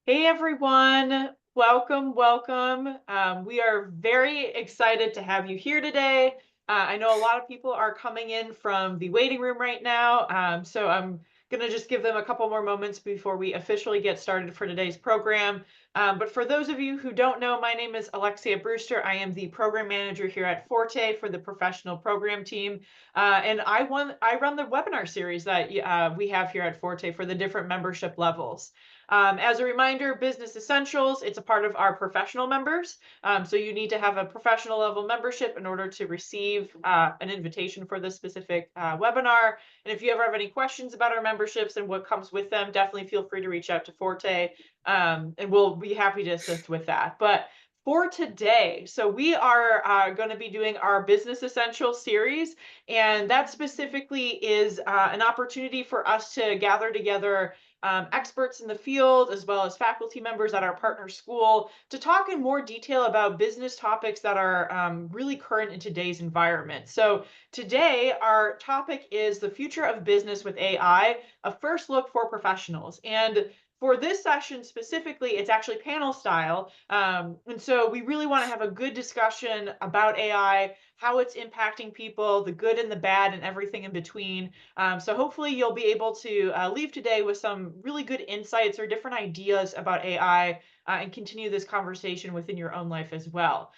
Hey everyone, welcome, welcome. We are very excited to have you here today. I know a lot of people are coming in from the waiting room right now, so I'm going to just give them a couple more moments before we officially get started for today's program. But for those of you who don't know, my name is Alexia Brewster. I am the program manager here at Forte for the professional program team. And I run the webinar series that we have here at Forte for the different membership levels. As a reminder, Business Essentials, it's a part of our professional members. So you need to have a professional level membership in order to receive an invitation for this specific webinar. And if you ever have any questions about our memberships and what comes with them, definitely feel free to reach out to Forte, and we'll be happy to assist with that. But for today, so we are going to be doing our Business Essentials series, and that specifically is an opportunity for us to gather together experts in the field, as well as faculty members at our partner school, to talk in more detail about business topics that are really current in today's environment. So today, our topic is the future of business with AI, a first look for professionals. And for this session specifically, it's actually panel style. And so we really want to have a good discussion about AI, how it's impacting people, the good and the bad, and everything in between. So hopefully you'll be able to leave today with some really good insights or different ideas about AI and continue this conversation within your own life as well.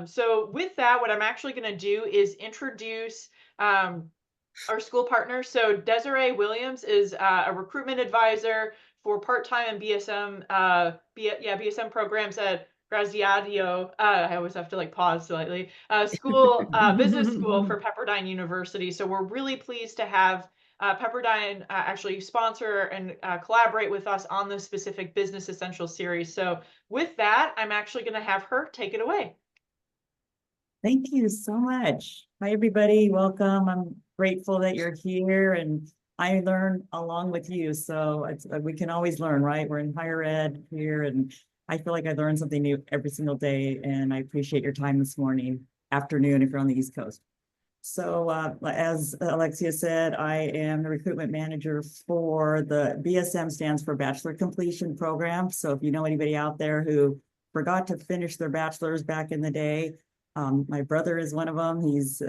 So with that, what I'm actually going to do is introduce our school partners. So Desiree Williams is a recruitment advisor for part-time and BSM programs at Graziadio. I always have to like pause slightly. Business school for Pepperdine University. So we're really pleased to have Pepperdine actually sponsor and collaborate with us on this specific Business Essentials series. So with that, I'm actually going to have her take it away. Thank you so much. Hi, everybody. Welcome. I'm grateful that you're here, and I learn along with you. So we can always learn, right? We're in higher ed here, and I feel like I learn something new every single day, and I appreciate your time this morning, afternoon, if you're on the East Coast. So as Alexia said, I am the recruitment manager for the BSM, stands for Bachelor Completion Program. So if you know anybody out there who forgot to finish their bachelor's back in the day, my brother is one of them. He's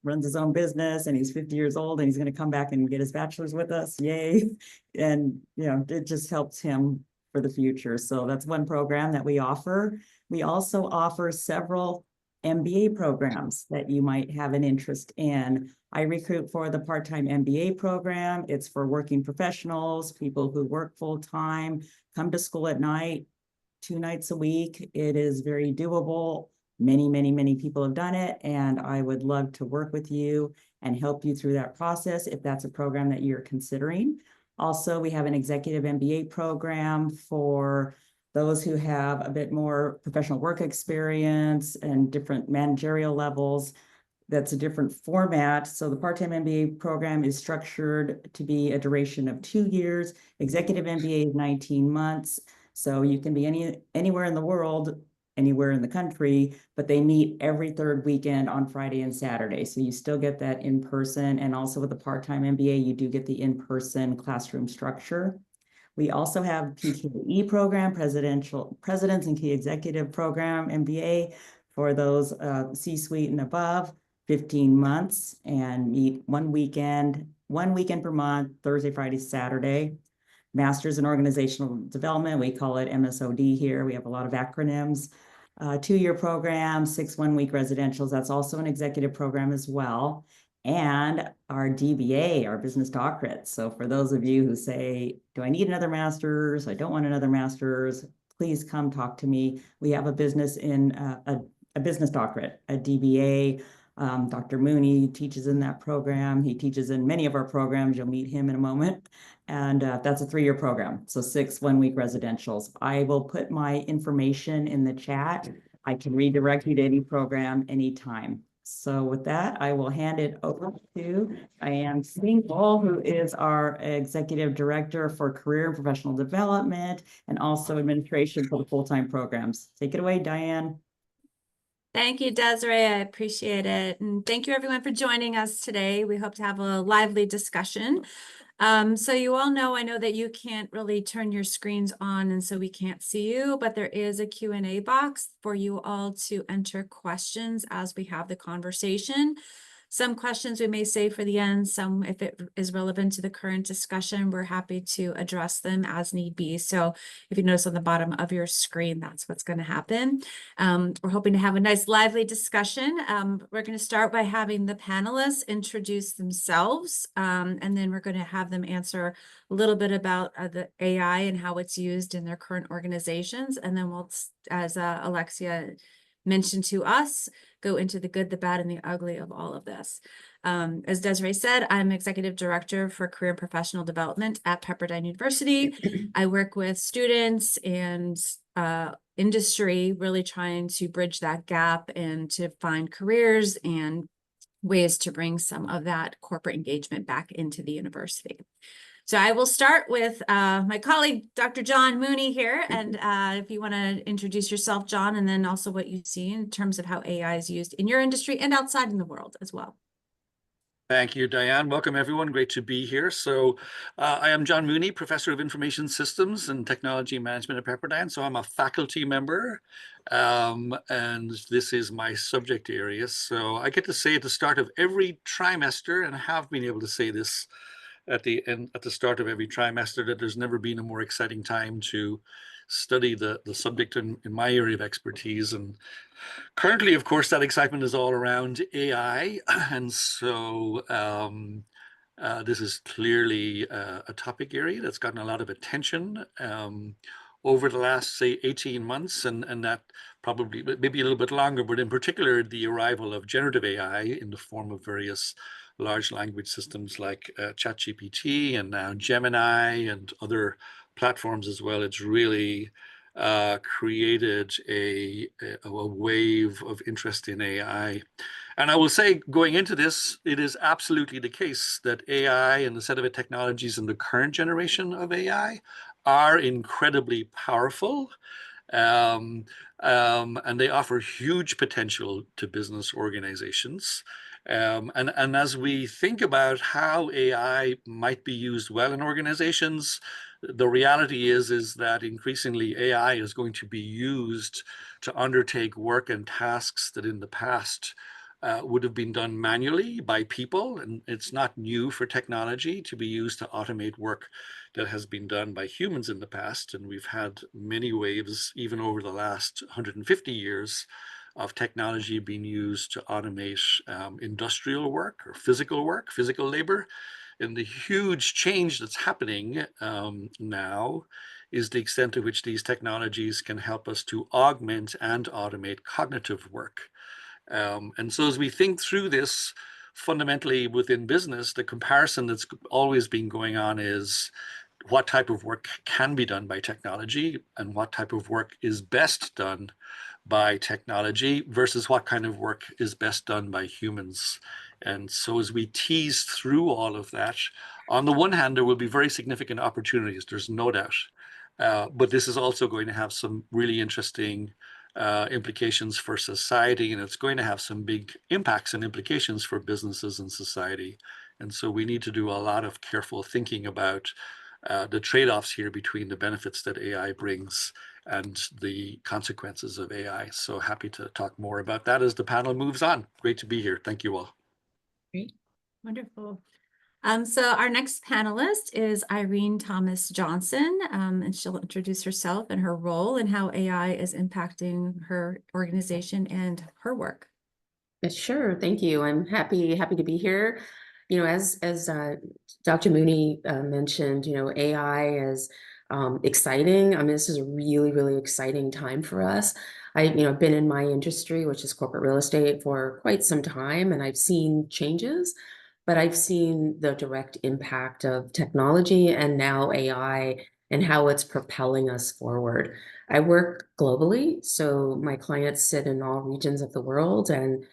runs his own business, and he's 50 years old, and he's going to come back and get his bachelor's with us. Yay. And, you know, it just helps him for the future. So that's one program that we offer. We also offer several MBA programs that you might have an interest in. I recruit for the part-time MBA program. It's for working professionals, people who work full-time, come to school at night, 2 nights a week. It is very doable. Many people have done it, and I would love to work with you and help you through that process if that's a program that you're considering. Also, we have an executive MBA program for those who have a bit more professional work experience and different managerial levels. That's a different format. So the part-time MBA program is structured to be a duration of 2 years. Executive MBA is 19 months. So you can be anywhere in the world, anywhere in the country, but they meet every 3rd weekend on Friday and Saturday. So you still get that in person. And also with the part-time MBA, you do get the in-person classroom structure. We also have PKE program, Presidents and Key Executive Program, MBA, for those C-suite and above, 15 months, and meet one weekend per month, Thursday, Friday, Saturday. Masters in Organizational Development, we call it MSOD here. We have a lot of acronyms. 2-year program, 6 one-week residentials. That's also an executive program as well. And our DBA, our business doctorate. So for those of you who say, do I need another master's? I don't want another master's. Please come talk to me. We have a business in a business doctorate, a DBA. Dr. Mooney teaches in that program. He teaches in many of our programs. You'll meet him in a moment. And that's a 3-year program. So 6 one-week residentials. I will put my information in the chat. I can redirect you to any program anytime. So with that, I will hand it over to Diane Singel, who is our Executive Director for Career and Professional Development and also Administration for the full-time programs. Take it away, Diane. Thank you, Desiree. I appreciate it. And thank you everyone for joining us today. We hope to have a lively discussion. So you all know, I know that you can't really turn your screens on, and so we can't see you, but there is a Q&A box for you all to enter questions as we have the conversation. Some questions we may save for the end, some if it is relevant to the current discussion, we're happy to address them as need be. So if you notice on the bottom of your screen, that's what's going to happen. We're hoping to have a nice lively discussion. We're going to start by having the panelists introduce themselves, and then we're going to have them answer a little bit about the AI and how it's used in their current organizations. And then we'll, as Alexia mentioned to us, go into the good, the bad, and the ugly of all of this. As Desiree said, I'm Executive Director for Career and Professional Development at Pepperdine University. I work with students and industry, really trying to bridge that gap and to find careers and ways to bring some of that corporate engagement back into the university. So I will start with my colleague, Dr. John Mooney here. And if you want to introduce yourself, John, and then also what you see in terms of how AI is used in your industry and outside in the world as well. Thank you, Diane. Welcome, everyone. Great to be here. So I am John Mooney, Professor of Information Systems and Technology Management at Pepperdine. So I'm a faculty member, and this is my subject area. So I get to say at the start of every trimester, and I have been able to say this at the start of every trimester, that there's never been a more exciting time to study the subject in my area of expertise. And currently, of course, that excitement is all around AI. And so this is clearly a topic area that's gotten a lot of attention over the last, say, 18 months, and that probably maybe a little bit longer, but in particular, the arrival of generative AI in the form of various large language systems like ChatGPT and now Gemini and other platforms as well. It's really created a wave of interest in AI. And I will say, going into this, it is absolutely the case that AI and the set of technologies in the current generation of AI are incredibly powerful. And they offer huge potential to business organizations. And as we think about how AI might be used well in organizations, the reality is that increasingly AI is going to be used to undertake work and tasks that in the past would have been done manually by people. And it's not new for technology to be used to automate work that has been done by humans in the past. And we've had many waves, even over the last 150 years, of technology being used to automate industrial work or physical labor. And the huge change that's happening now is the extent to which these technologies can help us to augment and automate cognitive work. And so as we think through this, fundamentally within business, the comparison that's always been going on is what type of work can be done by technology and what type of work is best done by technology versus what kind of work is best done by humans. And so as we tease through all of that, on the one hand, there will be very significant opportunities, there's no doubt. But this is also going to have some really interesting implications for society, and it's going to have some big impacts and implications for businesses and society. And so we need to do a lot of careful thinking about the trade-offs here between the benefits that AI brings and the consequences of AI. So happy to talk more about that as the panel moves on. Great to be here. Thank you all. Great, wonderful. So our next panelist is Irene Thomas Johnson, and she'll introduce herself and her role and how AI is impacting her organization and her work. Sure, thank you. I'm happy to be here. You know, as Dr. Mooney mentioned, you know, AI is exciting. I mean, this is a really exciting time for us. I've been in my industry, which is corporate real estate, for quite some time, and I've seen changes, but I've seen the direct impact of technology and now AI and how it's propelling us forward. I work globally, so my clients sit in all regions of the world, and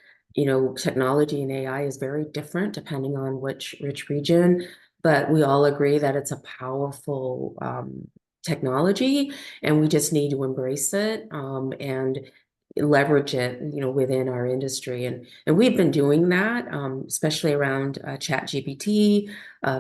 technology and AI is very different depending on which region, but we all agree that it's a powerful technology, and we just need to embrace it and leverage it, within our industry. And we've been doing that, especially around ChatGPT,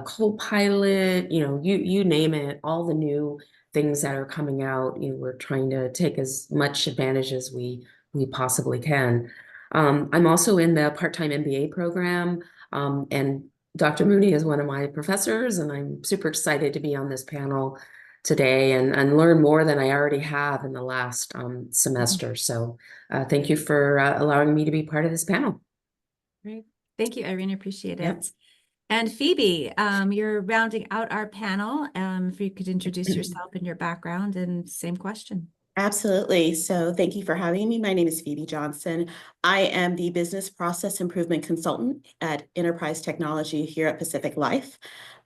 Copilot, you name it, all the new things that are coming out. We're trying to take as much advantage as we possibly can. I'm also in the part-time MBA program, and Dr. Mooney is one of my professors, and I'm super excited to be on this panel today and learn more than I already have in the last semester. So thank you for allowing me to be part of this panel. Great. Thank you, Irene. Appreciate Yep. it. And Phoebe, you're rounding out our panel. If you could introduce yourself and your background, and same question. Absolutely. So thank you for having me. My name is Phoebe Johnson. I am the Business Process Improvement Consultant at Enterprise Technology here at Pacific Life.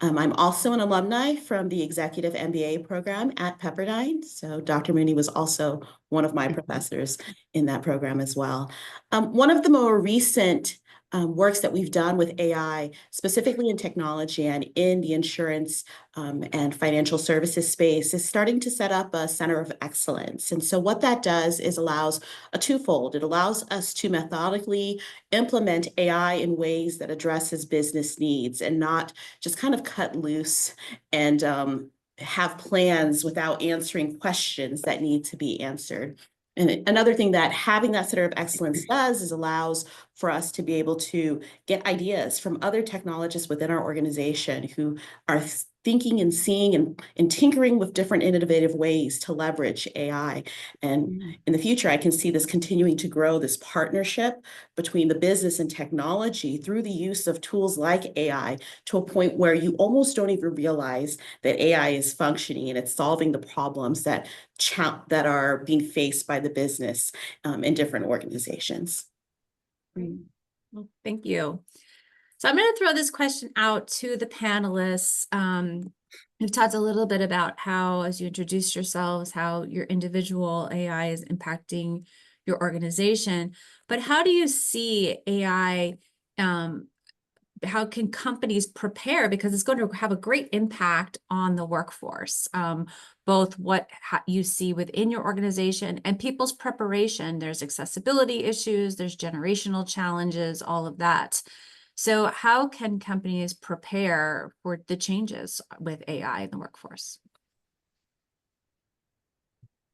I'm also an alumni from the Executive MBA program at Pepperdine. So Dr. Mooney was also one of my professors in that program as well. One of the more recent works that we've done with AI, specifically in technology and in the insurance and financial services space, is starting to set up a center of excellence. And so what that does is allows a twofold. It allows us to methodically implement AI in ways that addresses business needs and not just kind of cut loose and have plans without answering questions that need to be answered. And another thing that having that center of excellence does is allows for us to be able to get ideas from other technologists within our organization who are thinking and seeing and tinkering with different innovative ways to leverage AI. And in the future, I can see this continuing to grow, this partnership between the business and technology through the use of tools like AI to a point where you almost don't even realize that AI is functioning and it's solving the problems that are being faced by the business in different organizations. Well, thank you. So I'm going to throw this question out to the panelists. We've talked a little bit about how, as you introduced yourselves, how your individual AI is impacting your organization. But how do you see AI? How can companies prepare? Because it's going to have a great impact on the workforce, both what you see within your organization and people's preparation. There's accessibility issues, there's generational challenges, all of that. So how can companies prepare for the changes with AI in the workforce?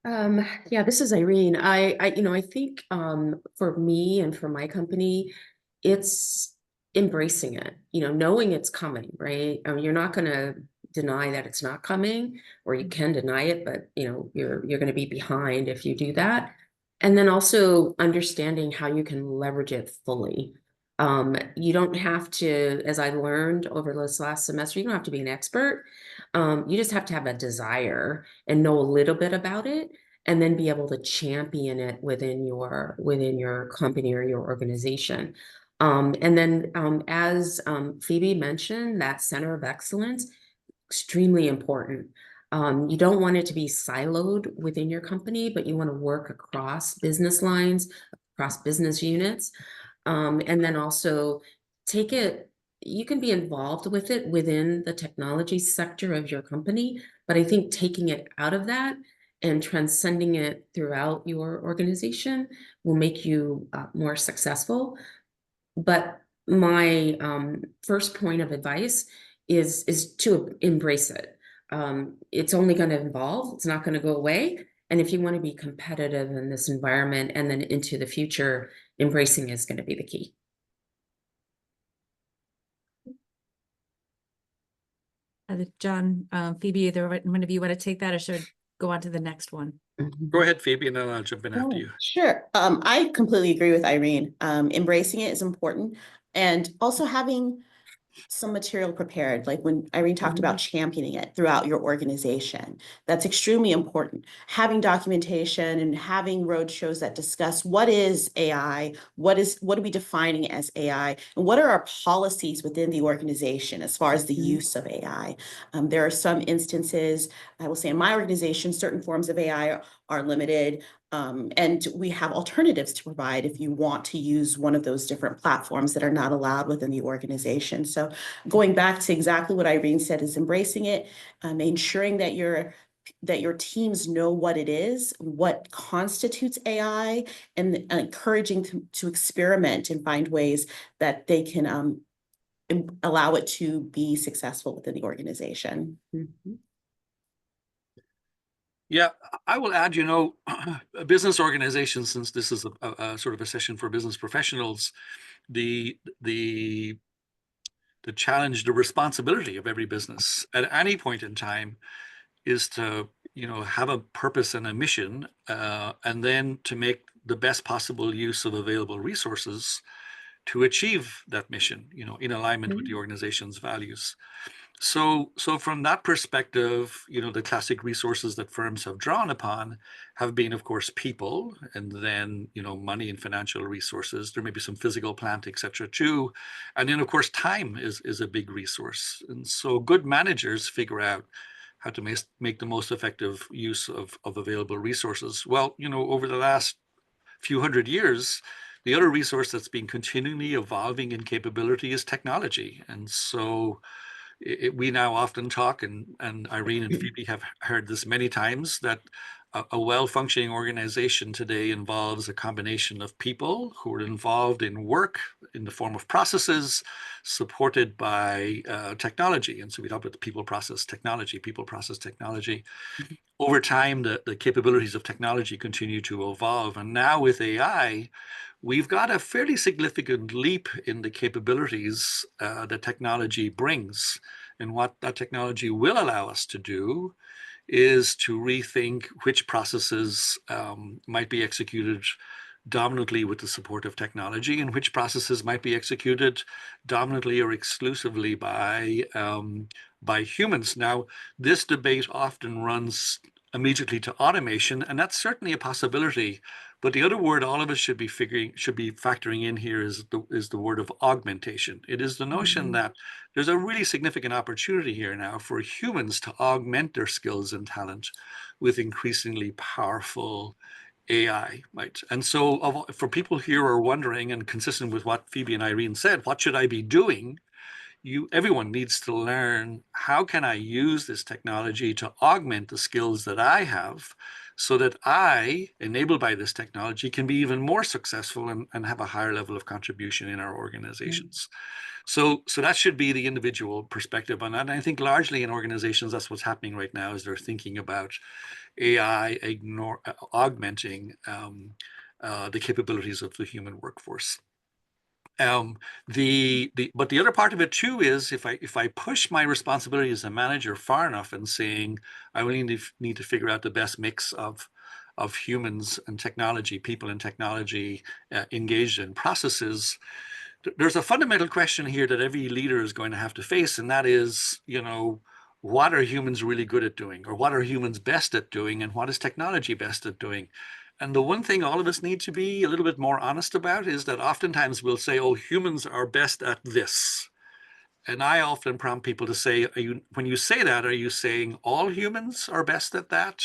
Yeah, this is Irene. I think for me and for my company, it's embracing it, knowing it's coming, right? I mean, you're not going to deny that it's not coming, or you can deny it, but you're going to be behind if you do that. And then also understanding how you can leverage it fully. You don't have to, as I learned over this last semester, you don't have to be an expert. You just have to have a desire and know a little bit about it, and then be able to champion it within your company or your organization. And then as Phoebe mentioned, that center of excellence, extremely important. You don't want it to be siloed within your company, but you want to work across business lines, across business units. And then also you can be involved with it within the technology sector of your company, but I think taking it out of that and transcending it throughout your organization will make you more successful. But my first point of advice is to embrace it. It's only going to evolve. It's not going to go away. And if you want to be competitive in this environment and then into the future, embracing is going to be the key. John, Phoebe, either one of you want to take that, or should I go on to the next one? Go ahead, Phoebe, and then I'll jump in after you. Sure. I completely agree with Irene. Embracing it is important, and also having some material prepared, like when Irene talked about championing it throughout your organization. That's extremely important. Having documentation and having roadshows that discuss what is AI, what are we defining as AI, and what are our policies within the organization as far as the use of AI. There are some instances, I will say in my organization, certain forms of AI are limited. And we have alternatives to provide if you want to use one of those different platforms that are not allowed within the organization. So going back to exactly what Irene said is embracing it, ensuring that your that your teams know what it is, what constitutes AI, and encouraging to experiment and find ways that they can allow it to be successful within the organization. Yeah, I will add, business organizations, since this is a sort of a session for business professionals, the challenge, the responsibility of every business at any point in time is to, have a purpose and a mission, and then to make the best possible use of available resources to achieve that mission, in alignment with the organization's values. So from that perspective, the classic resources that firms have drawn upon have been, of course, people, and then, money and financial resources. There may be some physical plant, et cetera, too. And then, of course, time is a big resource. And so good managers figure out how to make the most effective use of available resources. Well, over the last few hundred years, the other resource that's been continually evolving in capability is technology. And so we now often talk, and Irene and Phoebe have heard this many times, that a well-functioning organization today involves a combination of people who are involved in work in the form of processes supported by technology. And so we talk about the people process technology. Over time, the capabilities of technology continue to evolve. And now with AI, we've got a fairly significant leap in the capabilities that technology brings. And what that technology will allow us to do is to rethink which processes might be executed dominantly with the support of technology, and which processes might be executed dominantly or exclusively by humans. Now, this debate often runs immediately to automation, and that's certainly a possibility. But the other word all of us should be factoring in here is the word of augmentation. It is the notion that there's a really significant opportunity here now for humans to augment their skills and talent with increasingly powerful AI, right? And so for people here who are wondering, and consistent with what Phoebe and Irene said, what should I be doing? Everyone needs to learn, how can I use this technology to augment the skills that I have so that I, enabled by this technology, can be even more successful and have a higher level of contribution in our organizations. So that should be the individual perspective on that. And I think largely in organizations, that's what's happening right now, is they're thinking about AI augmenting the capabilities of the human workforce. But the other part of it too is, if I push my responsibility as a manager far enough and saying I really need to figure out the best mix of humans and technology, people and technology engaged in processes, there's a fundamental question here that every leader is going to have to face, and that is, what are humans really good at doing, or what are humans best at doing, and what is technology best at doing? And the one thing all of us need to be a little bit more honest about is that oftentimes we'll say, oh, humans are best at this. And I often prompt people to say, when you say that, are you saying all humans are best at that?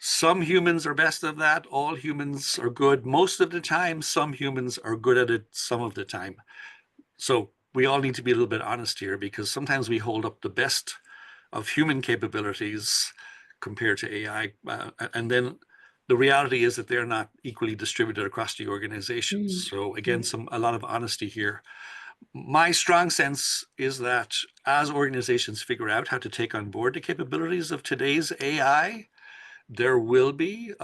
Some humans are best at that. All humans are good most of the time. Some humans are good at it some of the time. So we all need to be a little bit honest here, because sometimes we hold up the best of human capabilities compared to AI. And then the reality is that they're not equally distributed across the organization. So again, a lot of honesty here. My strong sense is that as organizations figure out how to take on board the capabilities of today's AI, there will be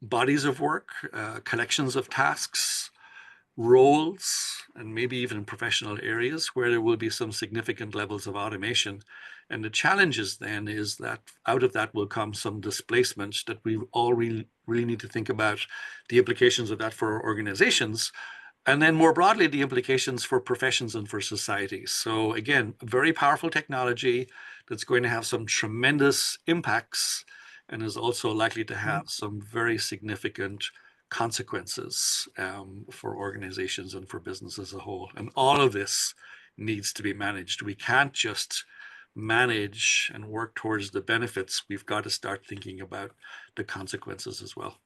bodies of work, collections of tasks, roles, and maybe even professional areas where there will be some significant levels of automation. And the challenges then is that out of that will come some displacement that we all really need to think about the implications of that for our organizations. And then more broadly, the implications for professions and for society. So again, very powerful technology that's going to have some tremendous impacts, and is also likely to have some very significant consequences for organizations and for business as a whole. And all of this needs to be managed. We can't just manage and work towards the benefits. We've got to start thinking about the consequences as well.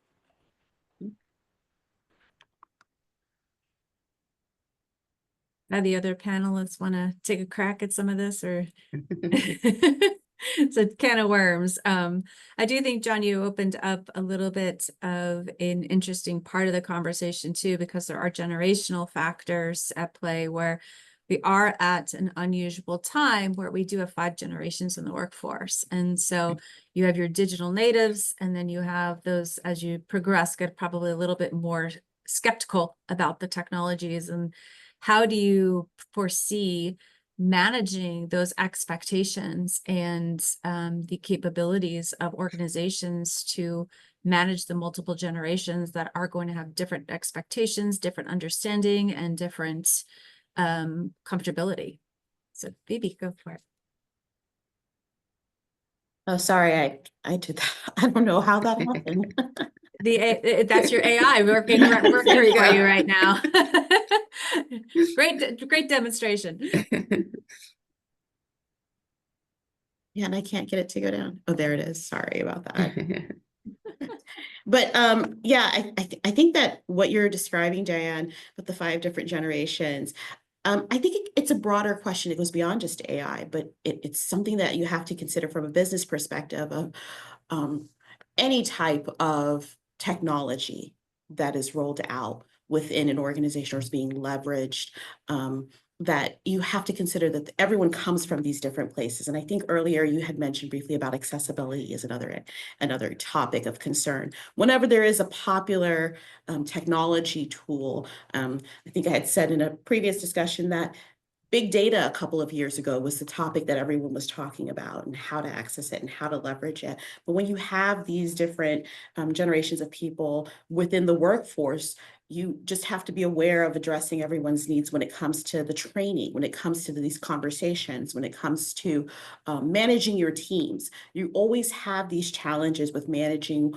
Now, the other panelists want to take a crack at some of this, or? It's a can of worms. I do think, John, you opened up a little bit of an interesting part of the conversation too, because there are generational factors at play where we are at an unusual time where we do have 5 generations in the workforce. And so you have your digital natives, and then you have those, as you progress, get probably a little bit more skeptical about the technologies. And how do you foresee managing those expectations and the capabilities of organizations to manage the multiple generations that are going to have different expectations, different understanding, and different comfortability? So Phoebe, go for it. Oh, sorry, I did that. I don't know how that happened. That's your AI working There we for go. you right now. Great demonstration. Yeah, and I can't get it to go down. Oh, there it is. Sorry about that. But yeah, I think that what you're describing, Diane, with the 5 different generations, I think it's a broader question. It goes beyond just AI, but it's something that you have to consider from a business perspective of any type of technology that is rolled out within an organization or is being leveraged. That you have to consider that everyone comes from these different places. And I think earlier you had mentioned briefly about accessibility as another topic of concern. Whenever there is a popular technology tool, I think I had said in a previous discussion that big data a couple of years ago was the topic that everyone was talking about and how to access it and how to leverage it. But when you have these different generations of people within the workforce, you just have to be aware of addressing everyone's needs when it comes to the training, when it comes to these conversations, when it comes to managing your teams. You always have these challenges with managing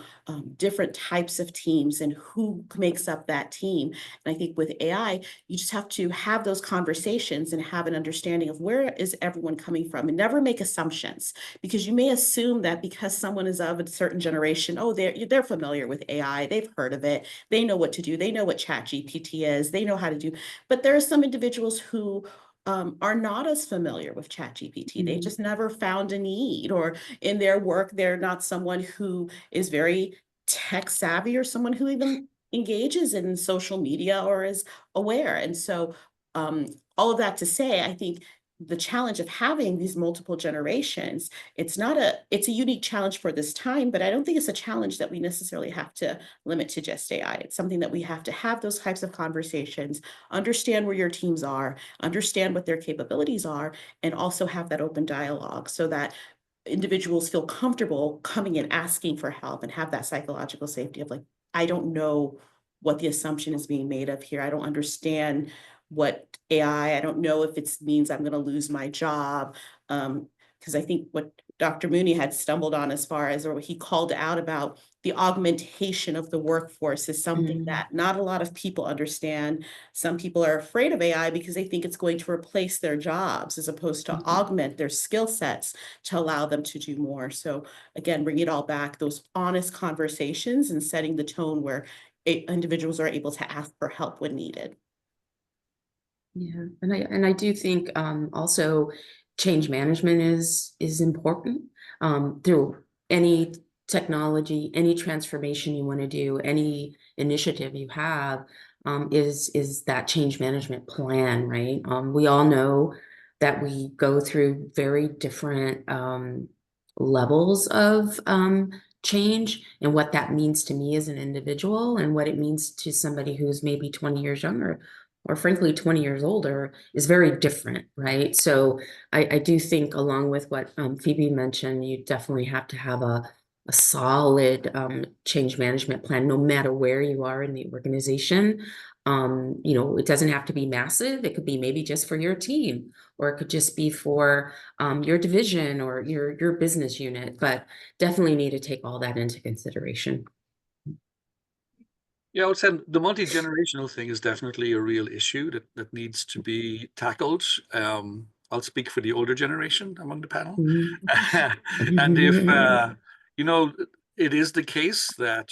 different types of teams and who makes up that team. And I think with AI, you just have to have those conversations and have an understanding of where is everyone coming from, and never make assumptions, because you may assume that because someone is of a certain generation, oh, they're familiar with AI, they've heard of it, they know what to do, they know what ChatGPT is, they know how to do. But there are some individuals who are not as familiar with ChatGPT. They just never found a need, or in their work, they're not someone who is very tech savvy or someone who even engages in social media or is aware. And so all of that to say, I think the challenge of having these multiple generations, it's a unique challenge for this time, but I don't think it's a challenge that we necessarily have to limit to just AI. It's something that we have to have those types of conversations, understand where your teams are, understand what their capabilities are, and also have that open dialogue so that individuals feel comfortable coming and asking for help and have that psychological safety of like, I don't know what the assumption is being made of here. I don't understand what I don't know if it means I'm going to lose my job. Because I think what Dr. Mooney had stumbled on as far as, or what he called out about the augmentation of the workforce, is something that not a lot of people understand. Some people are afraid of AI because they think it's going to replace their jobs as opposed to augment their skill sets to allow them to do more. So again, bring it all back, those honest conversations and setting the tone where individuals are able to ask for help when needed. Yeah, and I do think also change management is important through any technology, any transformation you want to do, any initiative you have, is that change management plan, right? We all know that we go through very different levels of change, and what that means to me as an individual and what it means to somebody who's maybe 20 years younger or frankly 20 years older is very different, right? So I do think, along with what Phoebe mentioned, you definitely have to have a solid change management plan, no matter where you are in the organization. You know, it doesn't have to be massive. It could be maybe just for your team, or it could just be for your division or your business unit, but definitely need to take all that into consideration. Yeah, I would say the multi-generational thing is definitely a real issue that needs to be tackled. I'll speak for the older generation among the panel. And if, you know, it is the case that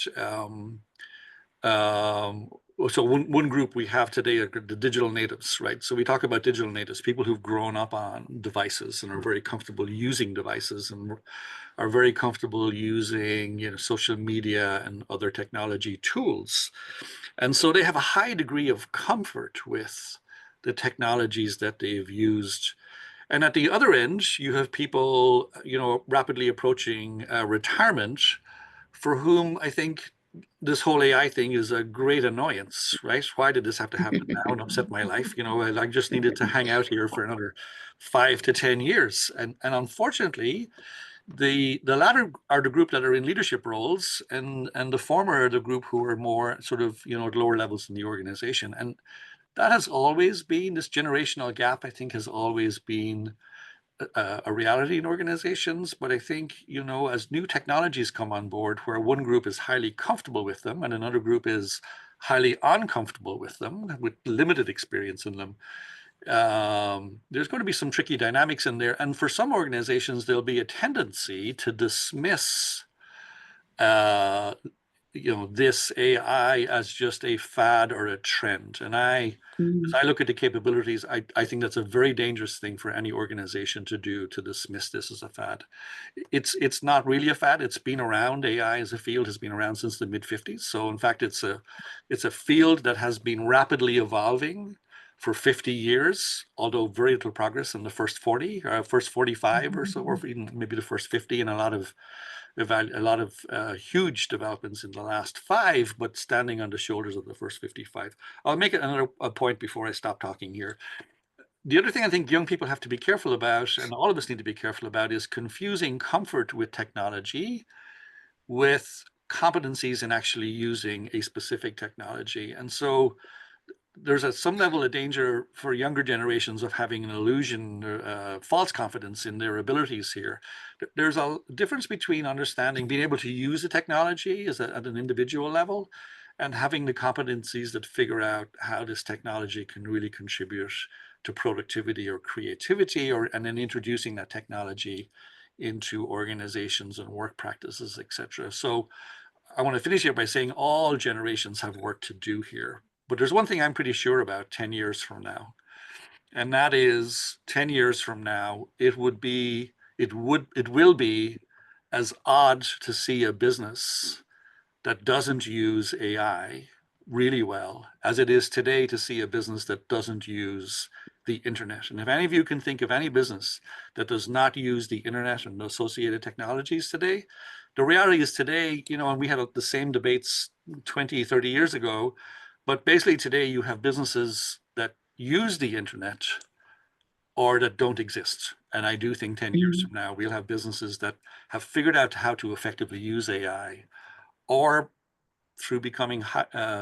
so one group we have today are the digital natives, right? So we talk about digital natives, people who've grown up on devices and are very comfortable using devices and are very comfortable using, you know, social media and other technology tools. And so they have a high degree of comfort with the technologies that they've used. And at the other end, you have people, you know, rapidly approaching retirement, for whom I think this whole AI thing is a great annoyance, right? Why did this have to happen now and upset my life? You know, I just needed to hang out here for another 5 to 10 years. And unfortunately, the latter are the group that are in leadership roles, and the former are the group who are more sort of, you know, at lower levels in the organization. And that has always been, this generational gap, I think, has always been a reality in organizations. But I think, you know, as new technologies come on board, where one group is highly comfortable with them and another group is highly uncomfortable with them, with limited experience in them, there's going to be some tricky dynamics in there. And for some organizations, there'll be a tendency to dismiss you know, this AI as just a fad or a trend. And as I look at the capabilities, I think that's a very dangerous thing for any organization to do, to dismiss this as a fad. It's not really a fad. It's been around. AI as a field has been around since the mid-50s. So in fact, it's a field that has been rapidly evolving for 50 years, although very little progress in the first 40, or first 45 or so, or even maybe the first 50, and a lot of huge developments in the last 5, but standing on the shoulders of the first 55. I'll make another point before I stop talking here. The other thing I think young people have to be careful about, and all of us need to be careful about, is confusing comfort with technology with competencies in actually using a specific technology. And so there's at some level a danger for younger generations of having an illusion, false confidence in their abilities here. There's a difference between understanding, being able to use the technology at an individual level, and having the competencies that figure out how this technology can really contribute to productivity or creativity, and then introducing that technology into organizations and work practices, etc. So I want to finish here by saying all generations have work to do here. But there's one thing I'm pretty sure about 10 years from now, and that is 10 years from now, it will be as odd to see a business that doesn't use AI really well as it is today to see a business that doesn't use the internet. And if any of you can think of any business that does not use the internet and associated technologies today, the reality is today, you know, and we had the same debates 20, 30 years ago, but basically today you have businesses that use the internet or that don't exist. And I do think 10 years from now, we'll have businesses that have figured out how to effectively use AI, or through becoming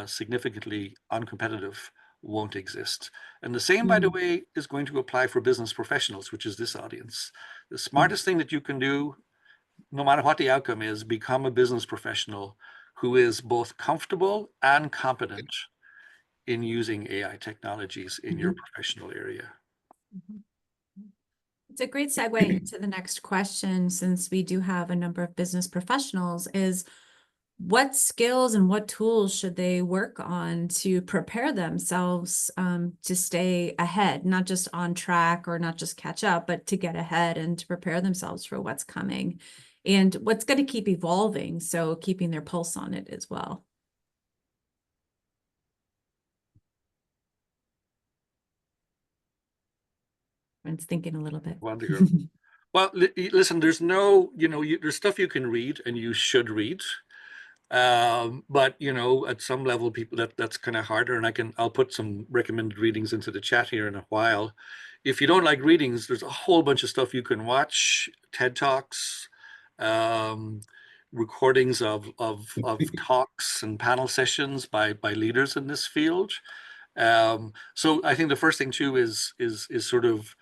significantly uncompetitive, won't exist. And the same, by the way, is going to apply for business professionals, which is this audience. The smartest thing that you can do, no matter what the outcome is, become a business professional who is both comfortable and competent in using AI technologies in your professional area. It's a great segue into the next question, since we do have a number of business professionals, is what skills and what tools should they work on to prepare themselves to stay ahead, not just on track or not just catch up, but to get ahead and to prepare themselves for what's coming and what's going to keep evolving. So keeping their pulse on it as well. Everyone's thinking a little bit. Wonderful. Well, listen, there's no, you know, there's stuff you can read and you should read. But, you know, at some level, people, that's kind of harder. And I'll put some recommended readings into the chat here in a while. If you don't like readings, there's a whole bunch of stuff you can watch, TED Talks, recordings of talks and panel sessions by leaders in this field. So I think the first thing too is sort of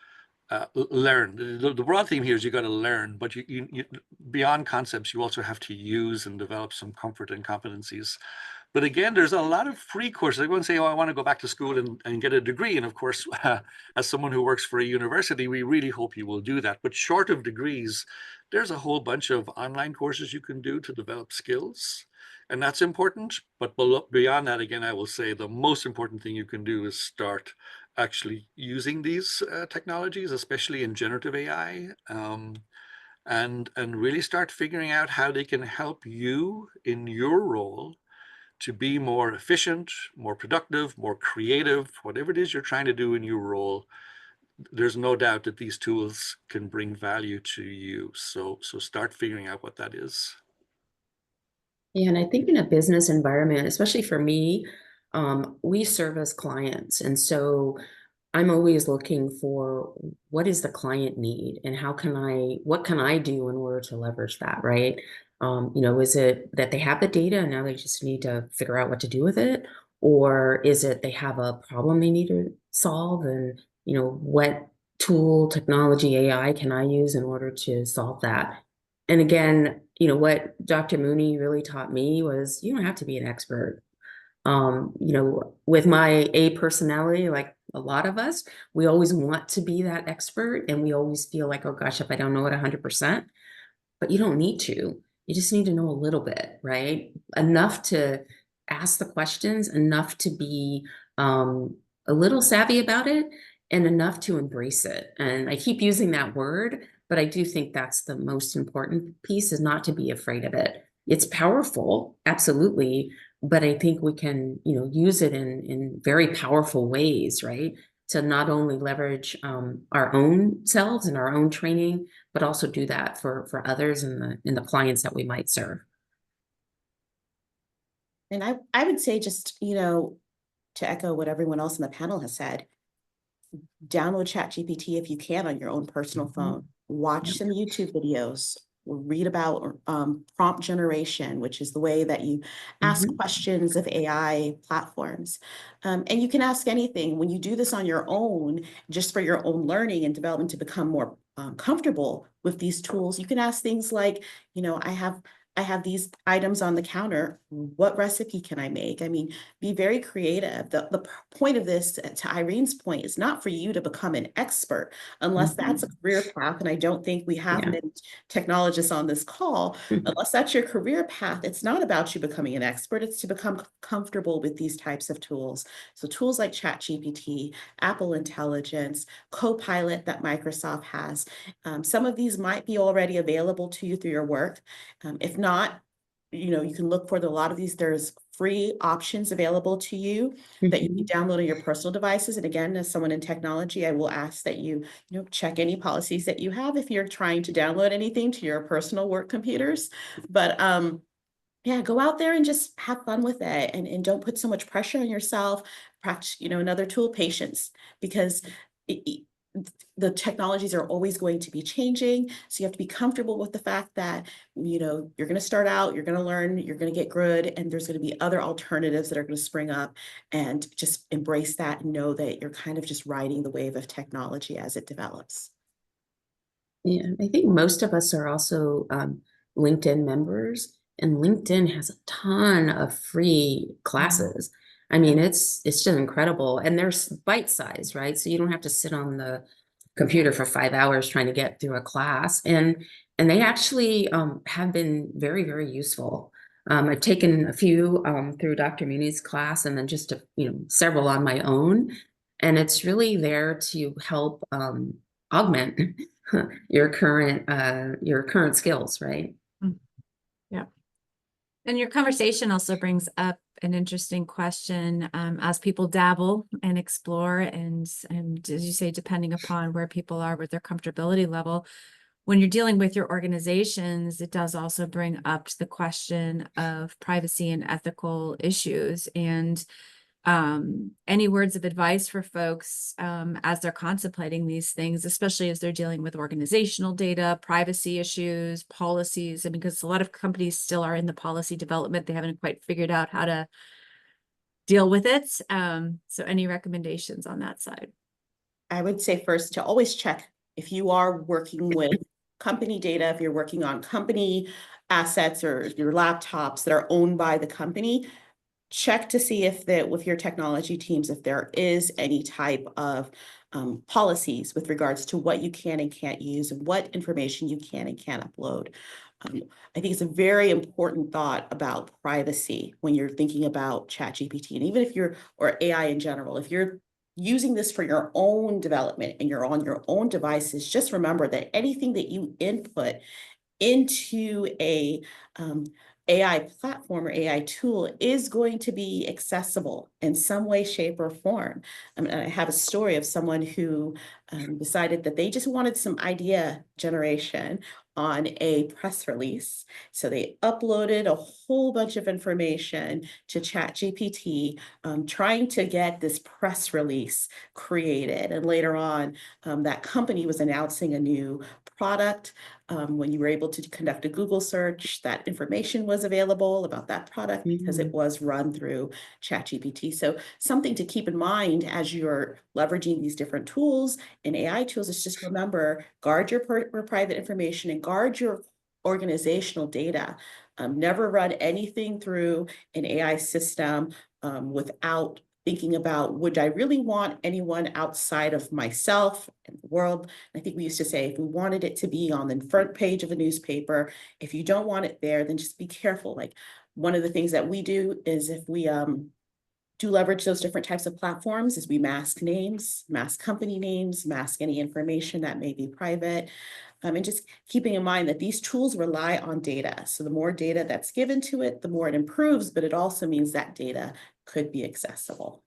learn. The broad theme here is you got to learn, but you beyond concepts, you also have to use and develop some comfort and competencies. But again, there's a lot of free courses. Everyone say, oh, I want to go back to school and get a degree. And of course, as someone who works for a university, we really hope you will do that. But short of degrees, there's a whole bunch of online courses you can do to develop skills. And that's important. But beyond that, again, I will say the most important thing you can do is start actually using these technologies, especially in generative AI, and really start figuring out how they can help you in your role to be more efficient, more productive, more creative, whatever it is you're trying to do in your role. There's no doubt that these tools can bring value to you. So start figuring out what that is. Yeah, and I think in a business environment, especially for me, we serve as clients. And so I'm always looking for what is the client need and what can I do in order to leverage that, right? Is it that they have the data and now they just need to figure out what to do with it? Or is it they have a problem they need to solve and, what tool, technology, AI can I use in order to solve that? And again, what Dr. Mooney really taught me was you don't have to be an expert. With my A personality, like a lot of us, we always want to be that expert and we always feel like, oh gosh, if I don't know it 100%, but you don't need to. You just need to know a little bit, right? Enough to ask the questions, enough to be a little savvy about it, and enough to embrace it. And I keep using that word, but I do think that's the most important piece, is not to be afraid of it. It's powerful, absolutely, but I think we can, use it in very powerful ways, right? To not only leverage our own selves and our own training, but also do that for others and the clients that we might serve. And I would say just, to echo what everyone else in the panel has said, download ChatGPT if you can on your own personal phone. Watch some YouTube videos. Read about prompt generation, which is the way that you ask questions of AI platforms. And you can ask anything. When you do this on your own, just for your own learning and development to become more comfortable with these tools, you can ask things like, I have these items on the counter. What recipe can I make? I mean, be very creative. The point of this, to Irene's point, is not for you to become an expert, unless that's a career path. And I don't think we have many technologists on this call. Unless that's your career path, it's not about you becoming an expert. It's to become comfortable with these types of tools. So tools like ChatGPT, Apple Intelligence, Copilot that Microsoft has. Some of these might be already available to you through your work. If not, you can look for a lot of these. There's free options available to you that you can download on your personal devices. And again, as someone in technology, I will ask that you check any policies that you have if you're trying to download anything to your personal work computers. But yeah, go out there and just have fun with it, and don't put so much pressure on yourself. Practice, another tool, patience, because the technologies are always going to be changing. So you have to be comfortable with the fact that, you're going to start out, you're going to learn, you're going to get good, and there's going to be other alternatives that are going to spring up, and just embrace that and know that you're kind of just riding the wave of technology as it develops. Yeah, I think most of us are also LinkedIn members, and LinkedIn has a ton of free classes. I mean, it's just incredible, and they're bite-sized, right? So you don't have to sit on the computer for 5 hours trying to get through a class, and they actually have been very, very useful. I've taken a few through Dr. Mooney's class, and then just several on my own, and it's really there to help augment your current skills, right? Yeah. And your conversation also brings up an interesting question as people dabble and explore, and as you say, depending upon where people are with their comfortability level, when you're dealing with your organizations, it does also bring up the question of privacy and ethical issues. And any words of advice for folks as they're contemplating these things, especially as they're dealing with organizational data, privacy issues, policies? I mean, because a lot of companies still are in the policy development. They haven't quite figured out how to deal with it. So any recommendations on that side? I would say first to always check if you are working with company data, if you're working on company assets or your laptops that are owned by the company, check to see if with your technology teams, if there is any type of policies with regards to what you can and can't use and what information you can and can't upload. I think it's a very important thought about privacy when you're thinking about ChatGPT, and even if you're, or AI in general, if you're using this for your own development and you're on your own devices, just remember that anything that you input into a AI platform or AI tool is going to be accessible in some way, shape, or form. I have a story of someone who decided that they just wanted some idea generation on a press release. So they uploaded a whole bunch of information to ChatGPT, trying to get this press release created. And later on, that company was announcing a new product. When you were able to conduct a Google search, that information was available about that product because it was run through ChatGPT. So something to keep in mind as you're leveraging these different tools and AI tools is just remember, guard your private information and guard your organizational data. Never run anything through an AI system without thinking about, would I really want anyone outside of myself and the world? I think we used to say, if we wanted it to be on the front page of a newspaper, if you don't want it there, then just be careful. Like one of the things that we do is if we do leverage those different types of platforms is we mask names, mask company names, mask any information that may be private. And just keeping in mind that these tools rely on data. So the more data that's given to it, the more it improves, but it also means that data could be accessible.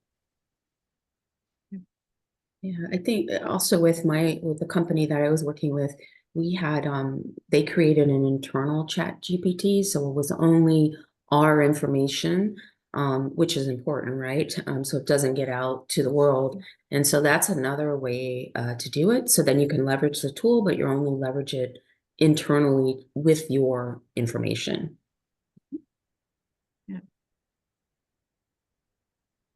Yeah, I think also with the company that I was working with, we had they created an internal chat GPT, so it was only our information, which is important, right? So it doesn't get out to the world. And so that's another way to do it. So then you can leverage the tool, but you only leverage it internally with your information.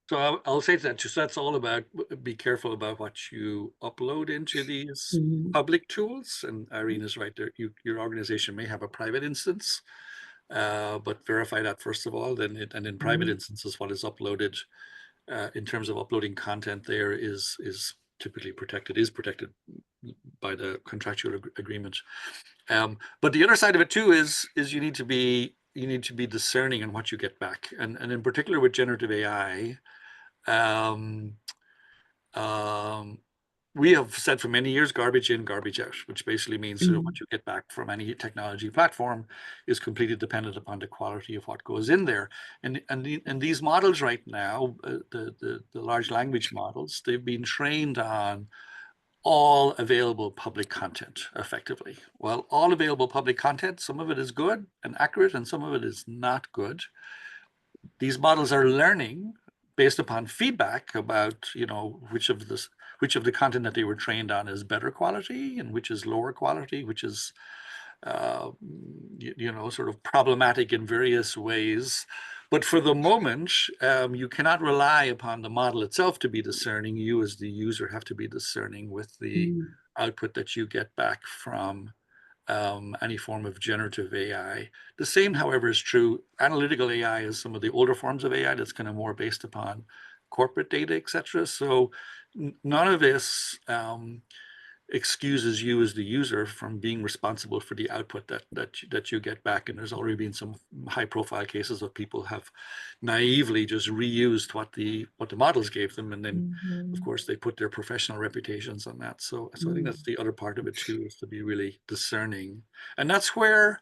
So I'll say that just that's all about be careful about what you upload into these public tools. And Irene is right there. Your organization may have a private instance, but verify that first of all. And in private instances, what is uploaded in terms of uploading content there is typically protected by the contractual agreement. But the other side of it too is you need to be discerning in what you get back, and in particular with generative AI. We have said for many years, garbage in, garbage out, which basically means sort of what you get back from any technology platform is completely dependent upon the quality of what goes in there. And these models right now, the large language models, they've been trained on all available public content effectively. Well, all available public content, some of it is good and accurate and some of it is not good. These models are learning based upon feedback about, which of the content that they were trained on is better quality and which is lower quality, which is, sort of problematic in various ways. But for the moment, you cannot rely upon the model itself to be discerning. You as the user have to be discerning with the output that you get back from any form of generative AI. The same, however, is true. Analytical AI is some of the older forms of AI that's kind of more based upon corporate data, etc. So none of this excuses you as the user from being responsible for the output that you get back. And there's already been some high-profile cases of people have naively just reused what the models gave them, and then of course they put their professional reputations on that. So I think that's the other part of it too, is to be really discerning, and that's where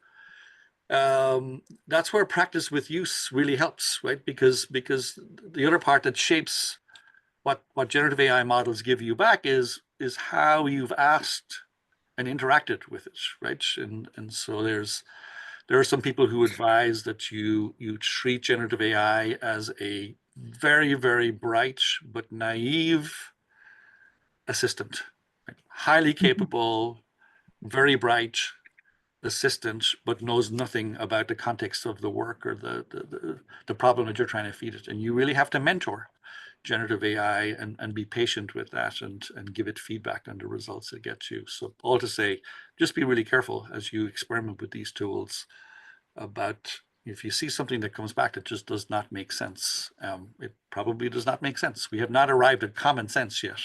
practice with use really helps, right? Because the other part that shapes what generative AI models give you back is how you've asked and interacted with it, right? And so there are some people who advise that you treat generative AI as a very, very bright but naive assistant, right? Highly capable, very bright assistant, but knows nothing about the context of the work or the problem that you're trying to feed it. And you really have to mentor generative AI and be patient with that and give it feedback on the results it gets you. So all to say, just be really careful as you experiment with these tools about if you see something that comes back that just does not make sense. It probably does not make sense. We have not arrived at common sense yet.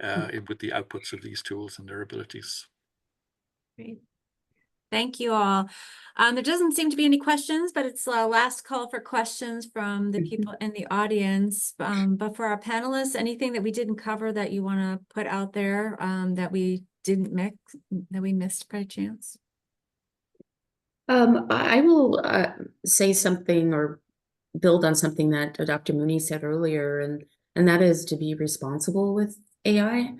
with the outputs of these tools and their abilities. Great. Thank you all. There doesn't seem to be any questions, but it's a last call for questions from the people in the audience. But for our panelists, anything that we didn't cover that you want to put out there that we didn't mix, that we missed by chance? I will say something or build on something that Dr. Mooney said earlier, and that is to be responsible with AI.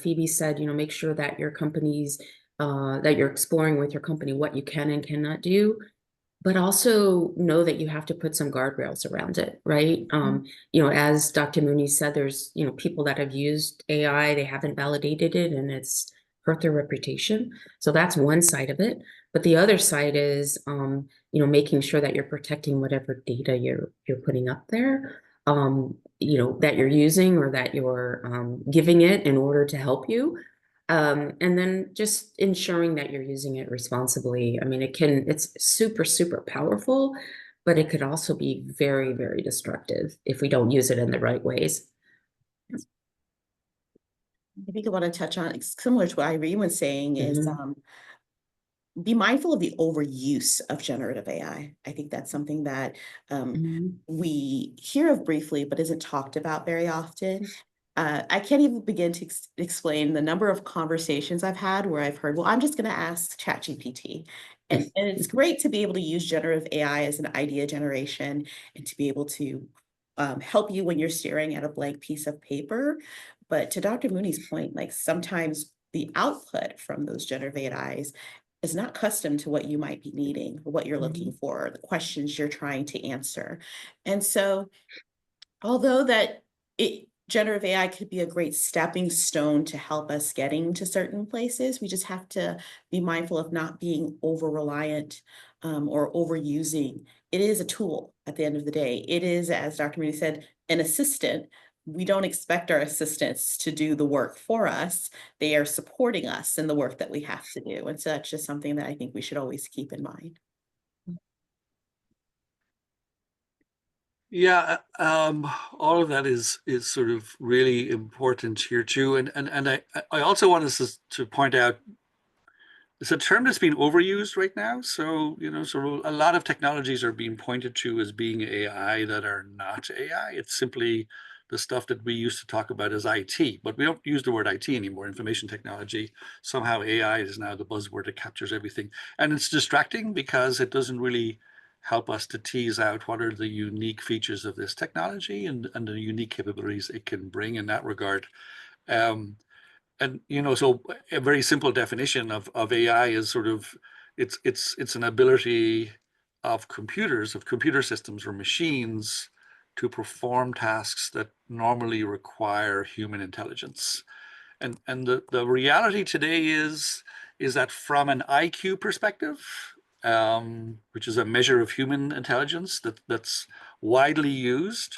Phoebe said, make sure that your companies, that you're exploring with your company what you can and cannot do, but also know that you have to put some guardrails around it, right? As Dr. Mooney said, there's, people that have used AI, they haven't validated it, and it's hurt their reputation. So that's one side of it. But the other side is, making sure that you're protecting whatever data you're putting up there, that you're using or that you're giving it in order to help you. And then just ensuring that you're using it responsibly. I mean, it's super, super powerful, but it could also be very, very destructive if we don't use it in the right ways. I think I want to touch on, similar to what Irene was saying, is be mindful of the overuse of generative AI. I think that's something that we hear of briefly, but isn't talked about very often. I can't even begin to explain the number of conversations I've had where I've heard, well, I'm just going to ask ChatGPT. And it's great to be able to use generative AI as an idea generation and to be able to help you when you're staring at a blank piece of paper. But to Dr. Mooney's point, like sometimes the output from those generative AIs is not custom to what you might be needing, or what you're looking for, the questions you're trying to answer. And so, although generative AI could be a great stepping stone to help us getting to certain places, we just have to be mindful of not being over-reliant or overusing. It is a tool at the end of the day. It is, as Dr. Mooney said, an assistant. We don't expect our assistants to do the work for us. They are supporting us in the work that we have to do. And so that's just something that I think we should always keep in mind. Yeah, all of that is sort of really important here too. And I also want us to point out, it's a term that's been overused right now. So, so a lot of technologies are being pointed to as being AI that are not AI. It's simply the stuff that we used to talk about as IT, but we don't use the word IT anymore, information technology. Somehow AI is now the buzzword that captures everything. And it's distracting because it doesn't really help us to tease out what are the unique features of this technology and the unique capabilities it can bring in that regard. And so a very simple definition of AI is sort of it's an ability of computer systems or machines to perform tasks that normally require human intelligence. And the reality today is that from an IQ perspective, which is a measure of human intelligence that's widely used,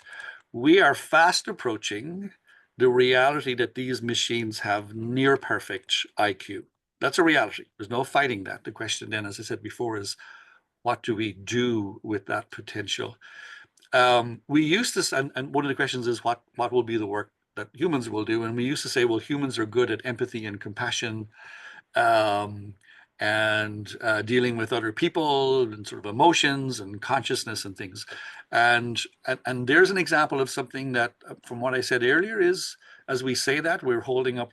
we are fast approaching the reality that these machines have near perfect IQ. That's a reality. There's no fighting that. The question then, as I said before, is what do we do with that potential? We used to, and one of the questions is what will be the work that humans will do? And we used to say, well, humans are good at empathy and compassion, and dealing with other people and sort of emotions and consciousness and things. And there's an example of something that, from what I said earlier, is as we say that, we're holding up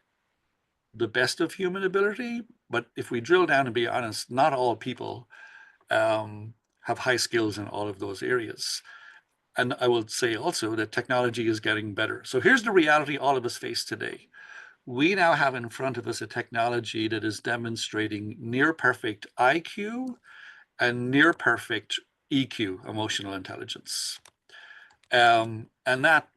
the best of human ability. But if we drill down and be honest, not all people have high skills in all of those areas. And I will say also that technology is getting better. So here's the reality all of us face today. We now have in front of us a technology that is demonstrating near perfect IQ and near perfect EQ, emotional intelligence. And that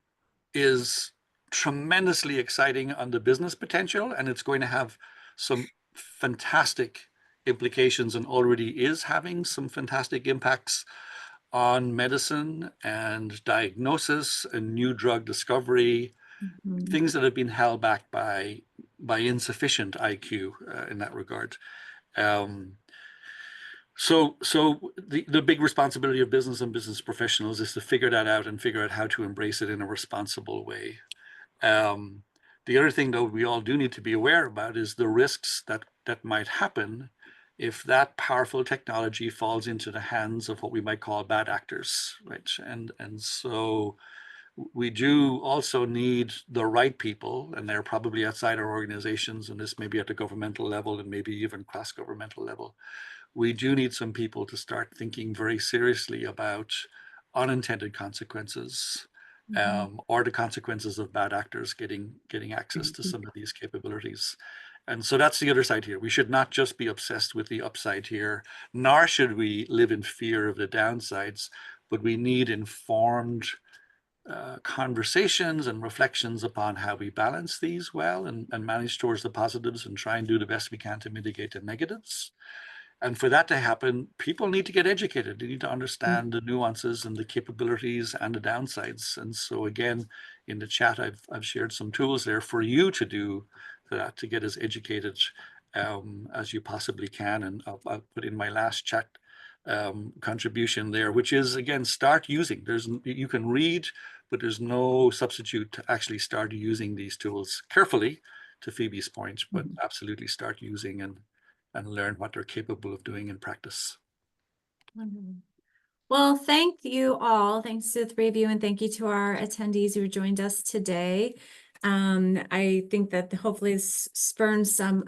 is tremendously exciting on the business potential, and it's going to have some fantastic implications and already is having some fantastic impacts on medicine and diagnosis and new drug discovery, things that have been held back by insufficient IQ in that regard. So the big responsibility of business and business professionals is to figure that out and figure out how to embrace it in a responsible way. The other thing, though, we all do need to be aware about is the risks that might happen if that powerful technology falls into the hands of what we might call bad actors, right? And so we do also need the right people, and they're probably outside our organizations, and this may be at the governmental level and maybe even cross-governmental level. We do need some people to start thinking very seriously about unintended consequences, or the consequences of bad actors getting access to some of these capabilities. And so that's the other side here. We should not just be obsessed with the upside here, nor should we live in fear of the downsides, but we need informed conversations and reflections upon how we balance these well and manage towards the positives and try and do the best we can to mitigate the negatives. And for that to happen, people need to get educated. They need to understand the nuances and the capabilities and the downsides. And so again, in the chat, I've shared some tools there for you to do that, to get as educated as you possibly can. And I'll put in my last chat contribution there, which is, again, start using. You can read, but there's no substitute to actually start using these tools carefully, to Phoebe's point, but absolutely start using and learn what they're capable of doing in practice. Well, thank you all. Thanks to the three of you, and thank you to our attendees who joined us today. I think that hopefully this spurns some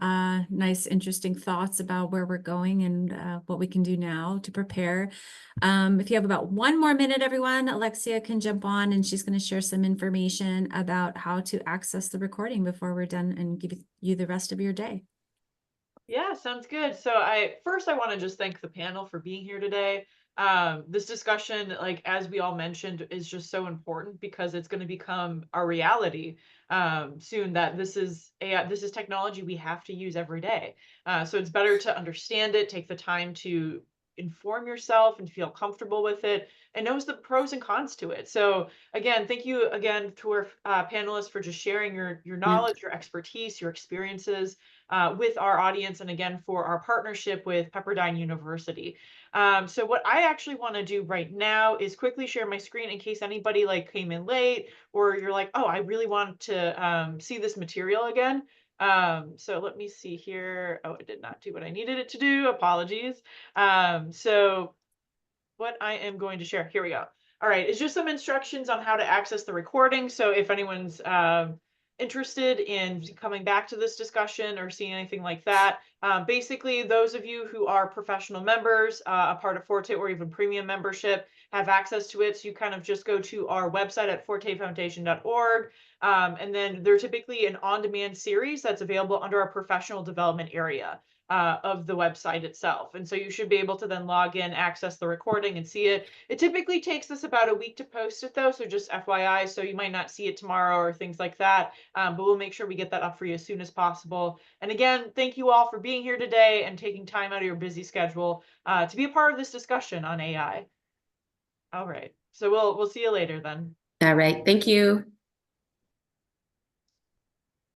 nice, interesting thoughts about where we're going and what we can do now to prepare. If you have about 1 more minute, everyone, Alexia can jump on and she's going to share some information about how to access the recording before we're done and give you the rest of your day. Yeah, sounds good. So first I want to just thank the panel for being here today. This discussion, like as we all mentioned, is just so important because it's going to become our reality soon, that this is AI, this is technology we have to use every day. So it's better to understand it, take the time to inform yourself and feel comfortable with it, and knows the pros and cons to it. So again, thank you again to our panelists for just sharing your knowledge, your expertise, your experiences with our audience, and again for our partnership with Pepperdine University. So what I actually want to do right now is quickly share my screen in case anybody like came in late, or you're like, oh, I really want to see this material again. So let me see here. Oh, it did not do what I needed it to do. Apologies. So what I am going to share, here we go. All right, it's just some instructions on how to access the recording. So if anyone's interested in coming back to this discussion or seeing anything like that, basically those of you who are professional members, a part of Forte or even premium membership, have access to it. So you kind of just go to our website at fortefoundation.org. And then they're typically an on-demand series that's available under our professional development area of the website itself. And so you should be able to then log in, access the recording and see it. It typically takes us about a week to post it though, so just FYI, so you might not see it tomorrow or things like that, but we'll make sure we get that up for you as soon as possible. And again, thank you all for being here today and taking time out of your busy schedule to be a part of this discussion on AI. All right, so we'll see you later then. All right, thank you.